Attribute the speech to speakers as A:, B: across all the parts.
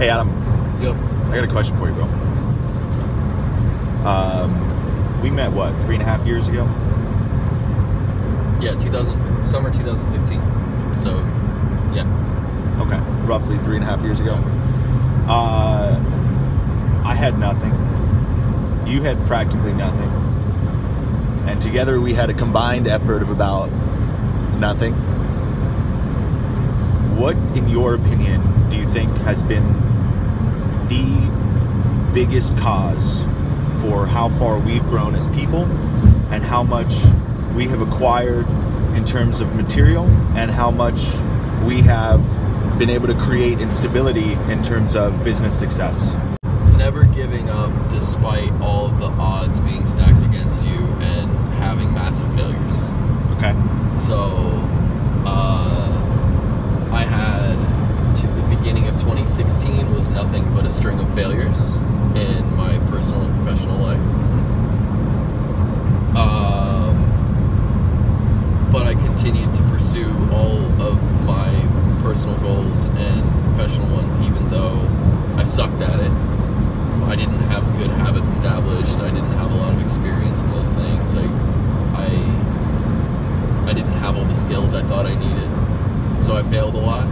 A: Hey, Adam.
B: Yep.
A: I got a question for you, bro.
B: What's up?
A: We met, what, 3.5 years ago?
B: Yeah, summer 2015. So, yeah.
A: Okay, roughly 3.5 years ago. I had nothing. You had practically nothing. And together we had a combined effort of about nothing. What, in your opinion, do you think has been the biggest cause for how far we've grown as people and how much we have acquired in terms of material and how much we have been able to create instability in terms of business success?
B: Never giving up despite all of the odds being stacked against you and having massive failures.
A: Okay.
B: So, I had, to the beginning of 2016 was nothing but a string of failures in my personal and professional life. But I continued to pursue all of my personal goals and professional ones, even though I sucked at it. I didn't have good habits established. I didn't have a lot of experience in those things. I didn't have all the skills I thought I needed. So I failed a lot.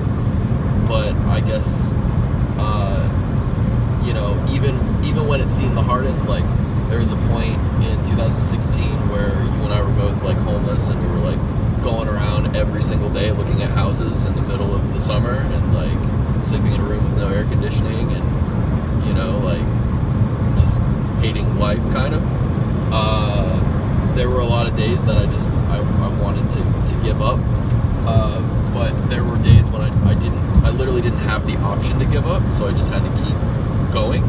B: But I guess, even when it seemed the hardest, like, there was a point in 2016 where you and I were both, like, homeless, and we were, like, going around every single day looking at houses in the middle of the summer and, like, sleeping in a room with no air conditioning and, just hating life, kind of. There were a lot of days that I wanted to give up, but there were days when I literally didn't have the option to give up, so I just had to keep going.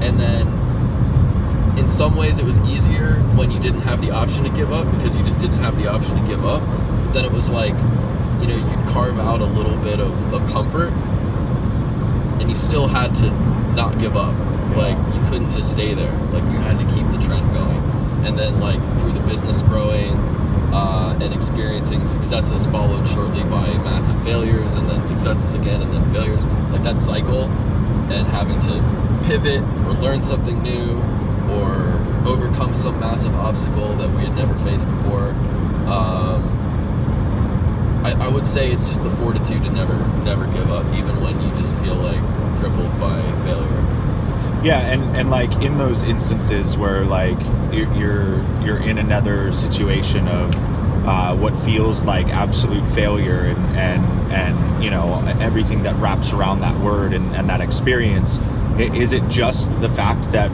B: And then in some ways it was easier when you didn't have the option to give up, because you just didn't have the option to give up. But then it was like, you'd carve out a little bit of comfort, and you still had to not give up. Like, you couldn't just stay there. Like, you had to keep the trend going. And then, like, through the business growing and experiencing successes followed shortly by massive failures, and then successes again, and then failures. Like, that cycle, and having to pivot or learn something new or overcome some massive obstacle that we had never faced before. I would say it's just the fortitude to never give up, even when you just feel like crippled by failure.
A: Yeah, and like in those instances where like you're in another situation of what feels like absolute failure and everything that wraps around that word and that experience, is it just the fact that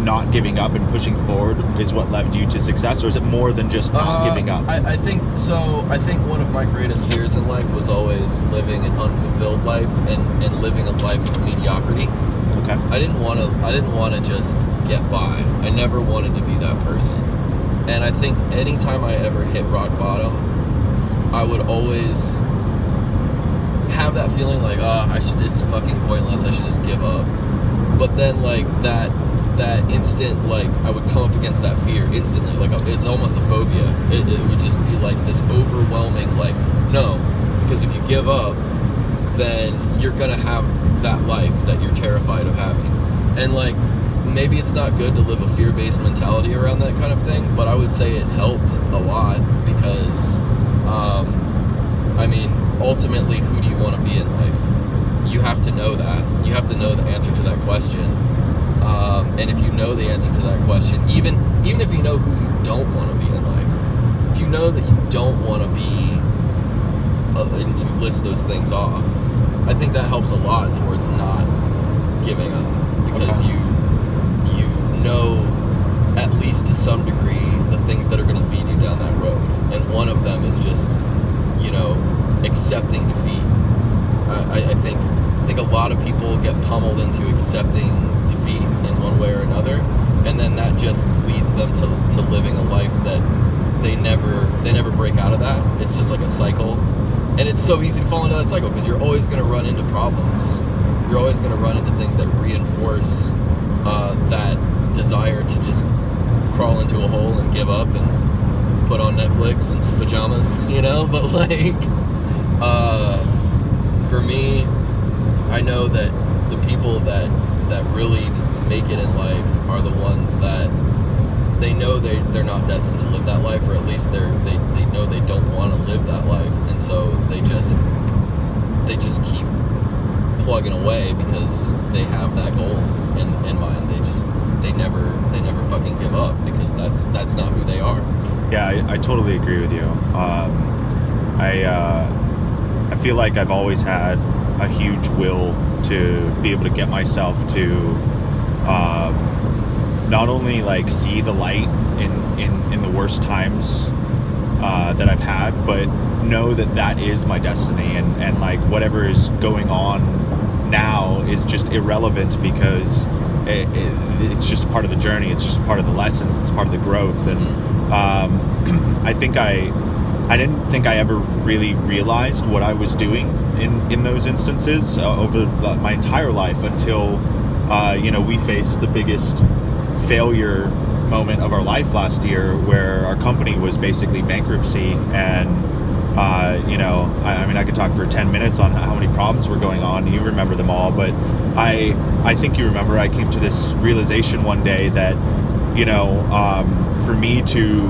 A: not giving up and pushing forward is what led you to success, or is it more than just not giving up?
B: I think so. I think one of my greatest fears in life was always living an unfulfilled life and living a life of mediocrity.
A: Okay.
B: I didn't want to just get by. I never wanted to be that person. And I think anytime I ever hit rock bottom, I would always have that feeling like, it's fucking pointless, I should just give up. But then, like, that instant, like, I would come up against that fear instantly. Like, it's almost a phobia. It would just be like this overwhelming, like, no, because if you give up, then you're gonna have that life that you're terrified of having. And, like, maybe it's not good to live a fear-based mentality around that kind of thing, but I would say it helped a lot, because ultimately, who do you want to be in life? You have to know that. You have to know the answer to that question. And if you know the answer to that question, even if you know who you don't want to be in life, if you know that you don't want to be, and you list those things off, I think that helps a lot towards not giving up, because you know, at least to some degree, the things that are going to lead you down that road, and one of them is just, accepting defeat. I think a lot of people get pummeled into accepting defeat in one way or another, and then that just leads them to living a life that they never break out of that. It's just like a cycle, and it's so easy to fall into that cycle, because you're always going to run into problems. You're always going to run into things that reinforce that desire to just crawl into a hole and give up and put on Netflix and some pajamas, but like for me, I know that the people that really make it in life are the ones that they know they're not destined to live that life, or at least they know they don't want to live that life, and so they just keep plugging away because they have that goal in mind. They never fucking give up, because that's not who they are.
A: Yeah, I totally agree with you. I feel like I've always had a huge will to be able to get myself to not only like see the light in the worst times that I've had, but know that is my destiny, and like whatever is going on now is just irrelevant, because it's just part of the journey, it's just part of the lessons, it's part of the growth. And I didn't think I ever really realized what I was doing in those instances over my entire life until we faced the biggest failure moment of our life last year, where our company was basically bankruptcy. And I mean, I could talk for 10 minutes on how many problems were going on. You remember them all, but I think you remember, I came to this realization one day that, for me to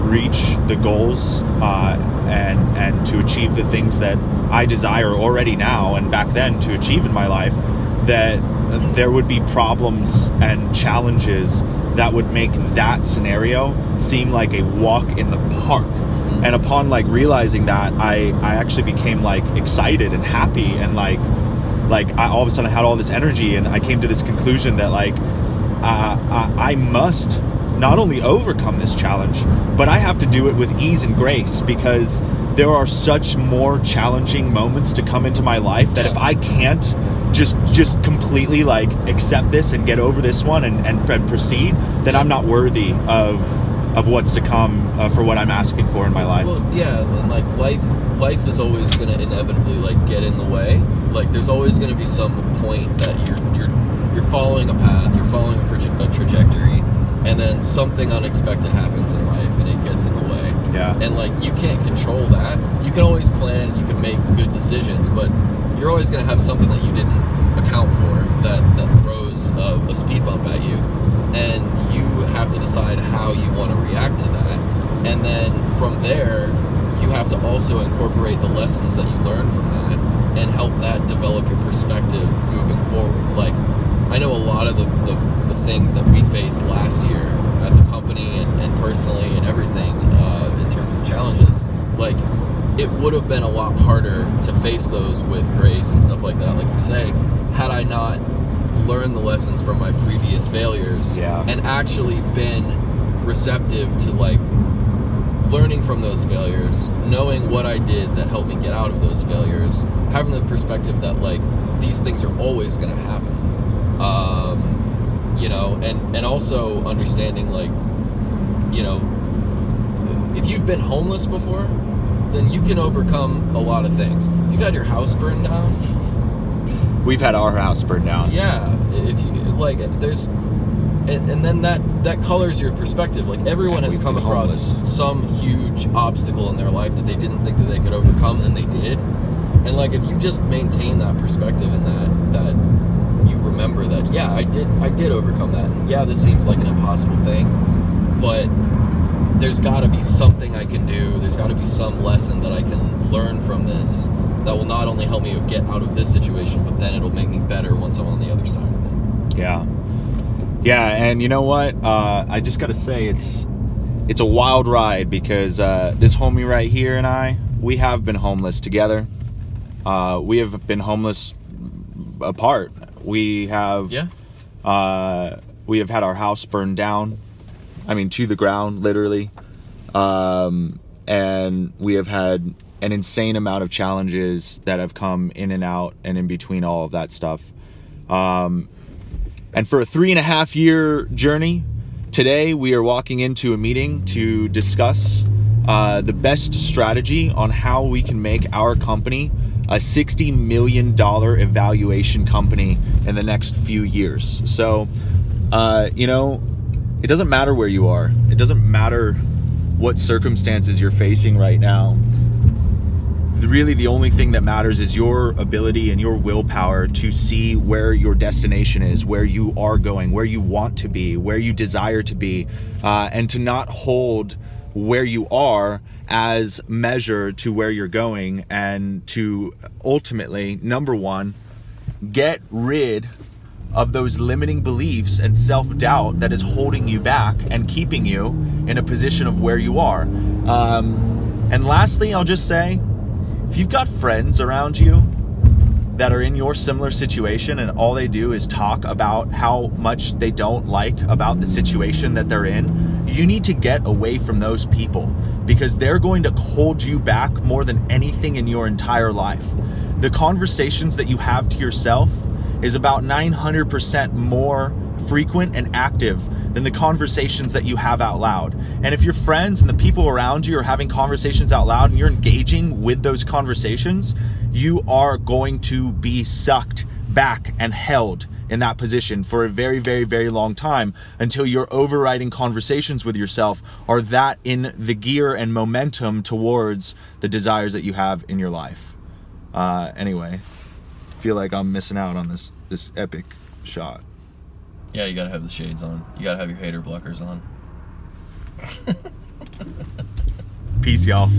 A: reach the goals and to achieve the things that I desire already now and back then to achieve in my life, that there would be problems and challenges that would make that scenario seem like a walk in the park. And upon like realizing that, I actually became like excited and happy, and like I all of a sudden had all this energy, and I came to this conclusion that like I must not only overcome this challenge, but I have to do it with ease and grace, because there are such more challenging moments to come into my life that if I can't just completely like accept this and get over this one and proceed, then I'm not worthy of what's to come for what I'm asking for in my life.
B: Well, yeah, and like life is always going to inevitably like get in the way. Like there's always going to be some point that you're following a path, you're following a trajectory, and then something unexpected happens in life and it gets in the way.
A: Yeah.
B: And like you can't control that. You can always plan, you can make good decisions, but you're always going to have something that you didn't account for that throws a speed bump at you, and you have to decide how you want to react to that. And then from there, you have to also incorporate the lessons that you learn from that and help that develop your perspective moving forward. Like, I know a lot of the things that we faced last year as a company and personally and everything in terms of challenges, like it would have been a lot harder to face those with grace and stuff like that, like you say, had I not learned the lessons from my previous failures and actually been receptive to like learning from those failures, knowing what I did that helped me get out of those failures, having the perspective that like these things are always going to happen, and also understanding like, if you've been homeless before, then you can overcome a lot of things. If you've had your house burned down,
A: we've had our house burned down.
B: Yeah, if you like, there's, and then that colors your perspective. Like everyone has come across some huge obstacle in their life that they didn't think that they could overcome, and they did. And like if you just maintain that perspective and that you remember that, yeah, I did overcome that. And yeah, this seems like an impossible thing, but there's got to be something I can do. There's got to be some lesson that I can learn from this that will not only help me get out of this situation, but then it'll make me better once I'm on the other side of it.
A: Yeah, and you know what? I just got to say, it's a wild ride, because this homie right here and we have been homeless together. We have been homeless apart. We have had our house burned down. I mean, to the ground, literally. And we have had an insane amount of challenges that have come in and out and in between all of that stuff. And for a 3.5-year journey, today we are walking into a meeting to discuss the best strategy on how we can make our company a $60 million evaluation company in the next few years. So, it doesn't matter where you are. It doesn't matter what circumstances you're facing right now. really the only thing that matters is your ability and your willpower to see where your destination is, where you are going, where you want to be, where you desire to be, and to not hold where you are as measure to where you're going, and to ultimately, number one, get rid of those limiting beliefs and self-doubt that is holding you back and keeping you in a position of where you are. And lastly, I'll just say, if you've got friends around you that are in your similar situation and all they do is talk about how much they don't like about the situation that they're in, you need to get away from those people, because they're going to hold you back more than anything in your entire life. The conversations that you have to yourself is about 900% more frequent and active than the conversations that you have out loud. And if your friends and the people around you are having conversations out loud and you're engaging with those conversations, you are going to be sucked back and held in that position for a very, very, very long time, until your overriding conversations with yourself are that in the gear and momentum towards the desires that you have in your life. Anyway, I feel like I'm missing out on this epic shot.
B: Yeah, you gotta have the shades on. You gotta have your hater blockers on.
A: Peace, y'all.